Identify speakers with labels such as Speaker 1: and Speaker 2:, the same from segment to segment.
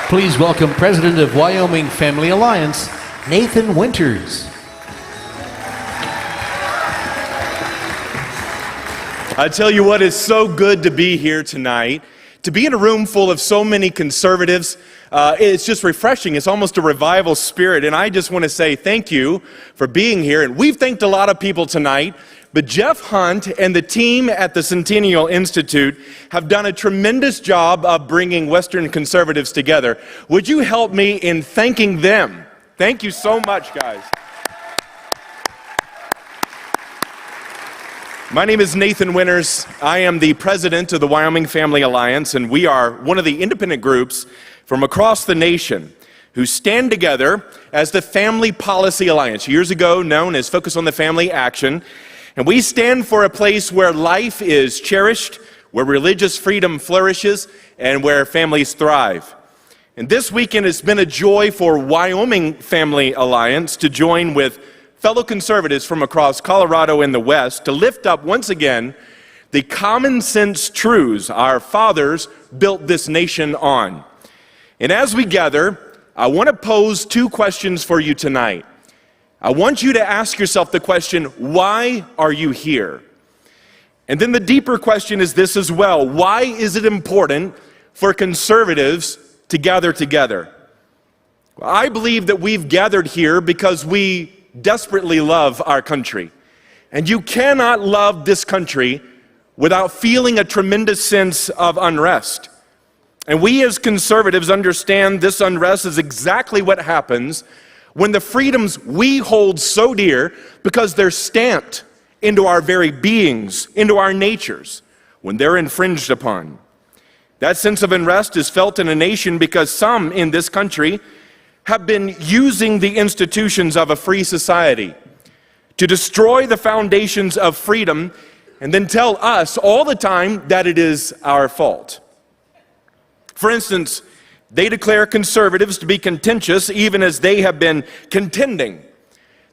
Speaker 1: Please welcome President of Wyoming Family Alliance, Nathan Winters.
Speaker 2: I tell you what, it's so good to be here tonight. To be in a room full of so many conservatives, it's just refreshing. It's almost a revival spirit. And I just want to say thank you for being here. And we've thanked a lot of people tonight, but Jeff Hunt and the team at the Centennial Institute have done a tremendous job of bringing Western conservatives together. Would you help me in thanking them? Thank you so much, guys. My name is Nathan Winters. I am the president of the Wyoming Family Alliance, and we are one of the independent groups from across the nation who stand together as the Family Policy Alliance, years ago known as Focus on the Family Action. And we stand for a place where life is cherished, where religious freedom flourishes, and where families thrive. And this weekend has been a joy for Wyoming Family Alliance to join with fellow conservatives from across Colorado and the West to lift up once again the common sense truths our fathers built this nation on. And as we gather, I want to pose two questions for you tonight. I want you to ask yourself the question, why are you here? And then the deeper question is this as well: why is it important for conservatives to gather together? Well, I believe that we've gathered here because we desperately love our country. And you cannot love this country without feeling a tremendous sense of unrest. And we as conservatives understand this unrest is exactly what happens when the freedoms we hold so dear, because they're stamped into our very beings, into our natures, when they're infringed upon. That sense of unrest is felt in a nation because some in this country have been using the institutions of a free society to destroy the foundations of freedom and then tell us all the time that it is our fault. For instance, they declare conservatives to be contentious even as they have been contending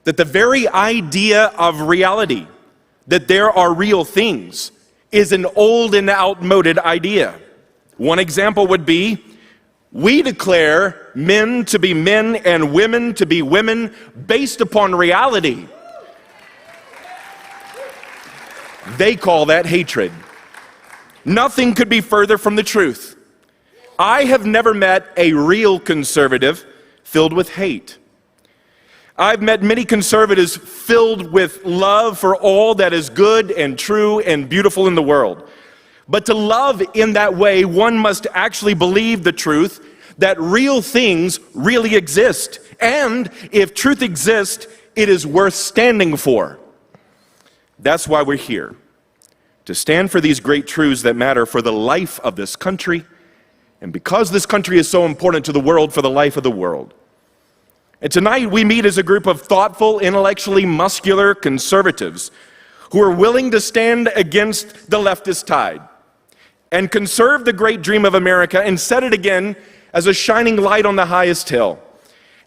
Speaker 2: that the very idea of reality, that there are real things, is an old and outmoded idea. One example would be, we declare men to be men and women to be women based upon reality. They call that hatred. Nothing could be further from the truth. I have never met a real conservative filled with hate. I've met many conservatives filled with love for all that is good and true and beautiful in the world. But to love in that way, one must actually believe the truth that real things really exist. And if truth exists, it is worth standing for. That's why we're here, to stand for these great truths that matter for the life of this country, and because this country is so important to the world, for the life of the world. And tonight we meet as a group of thoughtful, intellectually muscular conservatives who are willing to stand against the leftist tide and conserve the great dream of America and set it again as a shining light on the highest hill.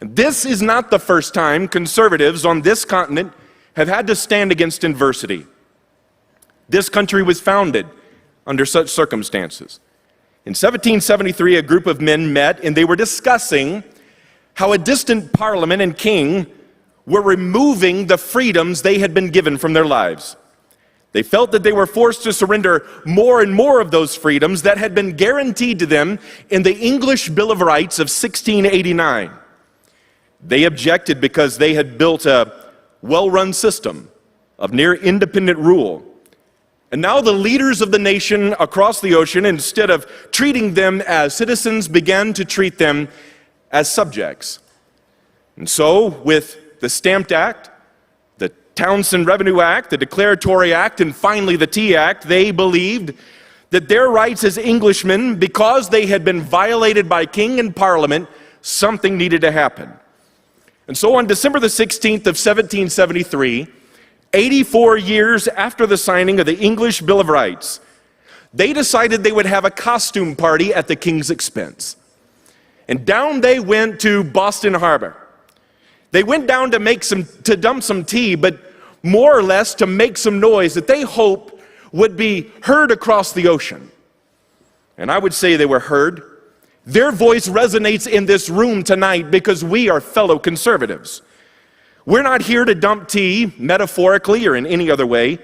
Speaker 2: And this is not the first time conservatives on this continent have had to stand against adversity. This country was founded under such circumstances. In 1773, a group of men met and they were discussing how a distant parliament and king were removing the freedoms they had been given from their lives. They felt that they were forced to surrender more and more of those freedoms that had been guaranteed to them in the English Bill of Rights of 1689. They objected because they had built a well-run system of near independent rule. And now the leaders of the nation across the ocean, instead of treating them as citizens, began to treat them as subjects. And so, with the Stamp Act, the Townsend Revenue Act, the Declaratory Act, and finally the Tea Act, they believed that their rights as Englishmen, because they had been violated by king and parliament, something needed to happen. And so on December the 16th of 1773, 84 years after the signing of the English Bill of Rights, they decided they would have a costume party at the king's expense. And down they went to Boston Harbor. They went down to dump some tea, but more or less to make some noise that they hoped would be heard across the ocean. And I would say they were heard. Their voice resonates in this room tonight because we are fellow conservatives. We're not here to dump tea, metaphorically or in any other way,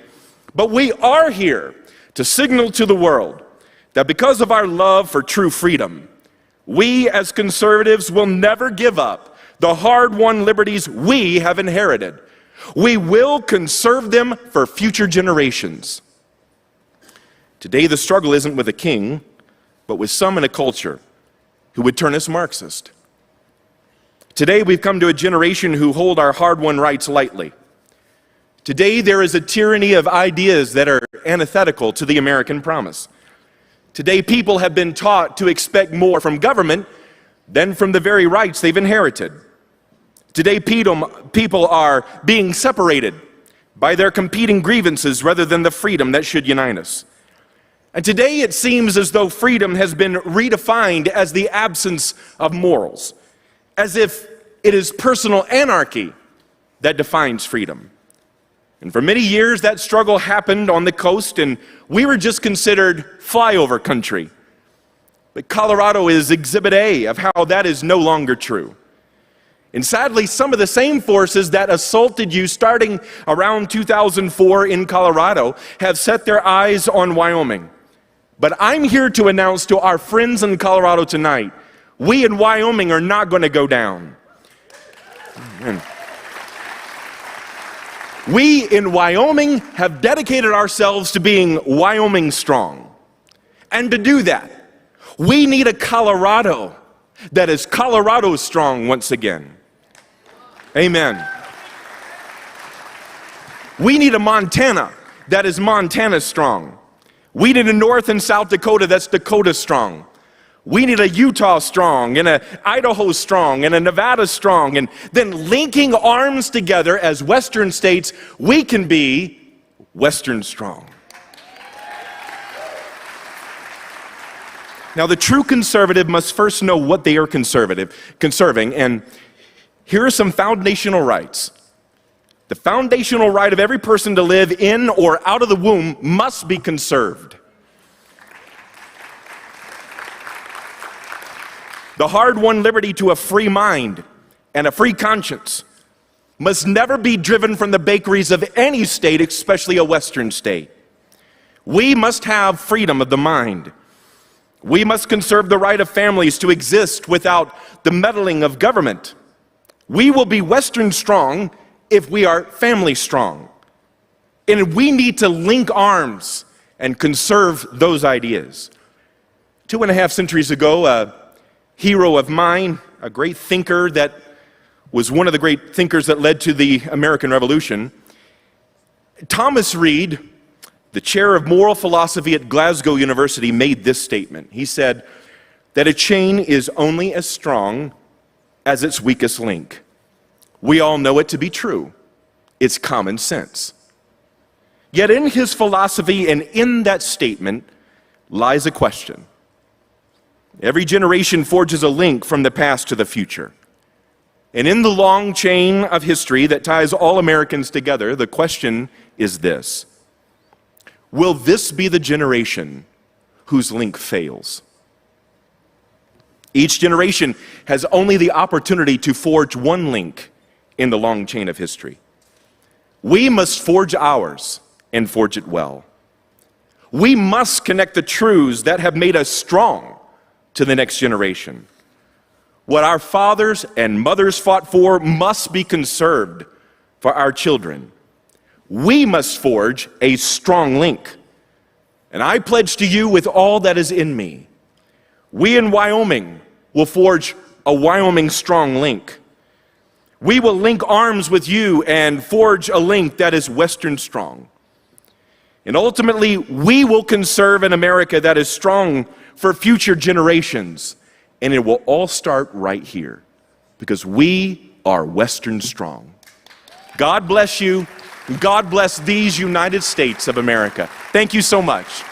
Speaker 2: but we are here to signal to the world that because of our love for true freedom, we as conservatives will never give up the hard-won liberties we have inherited. We will conserve them for future generations. Today, the struggle isn't with a king, but with some in a culture who would turn us Marxist. Today, we've come to a generation who hold our hard-won rights lightly. Today, there is a tyranny of ideas that are antithetical to the American promise. Today, people have been taught to expect more from government than from the very rights they've inherited. Today, people are being separated by their competing grievances rather than the freedom that should unite us. And today it seems as though freedom has been redefined as the absence of morals, as if it is personal anarchy that defines freedom. And for many years that struggle happened on the coast and we were just considered flyover country. But Colorado is exhibit A of how that is no longer true. And sadly, some of the same forces that assaulted you starting around 2004 in Colorado have set their eyes on Wyoming. But I'm here to announce to our friends in Colorado tonight, we in Wyoming are not going to go down. Amen. We in Wyoming have dedicated ourselves to being Wyoming strong. And to do that, we need a Colorado that is Colorado strong once again. Amen. We need a Montana that is Montana strong. We need a North and South Dakota that's Dakota strong. We need a Utah strong and a Idaho strong and a Nevada strong. And then linking arms together as Western states, we can be Western strong. Now, the true conservative must first know what they are conserving. And here are some foundational rights. The foundational right of every person to live in or out of the womb must be conserved. The hard-won liberty to a free mind and a free conscience must never be driven from the bakeries of any state, especially a Western state. We must have freedom of the mind. We must conserve the right of families to exist without the meddling of government. We will be Western strong if we are family strong. And we need to link arms and conserve those ideas. 2.5 centuries ago, a hero of mine, a great thinker that was one of the great thinkers that led to the American Revolution, Thomas Reed, the chair of moral philosophy at Glasgow University, made this statement. He said that a chain is only as strong as its weakest link. We all know it to be true. It's common sense. Yet in his philosophy and in that statement lies a question. Every generation forges a link from the past to the future. And in the long chain of history that ties all Americans together, the question is this: will this be the generation whose link fails? Each generation has only the opportunity to forge one link in the long chain of history. We must forge ours and forge it well. We must connect the truths that have made us strong to the next generation. What our fathers and mothers fought for must be conserved for our children. We must forge a strong link. And I pledge to you with all that is in me, we in Wyoming will forge a Wyoming strong link. We will link arms with you and forge a link that is Western strong. And ultimately, we will conserve an America that is strong for future generations. And it will all start right here, because we are Western strong. God bless you. God bless these United States of America. Thank you so much.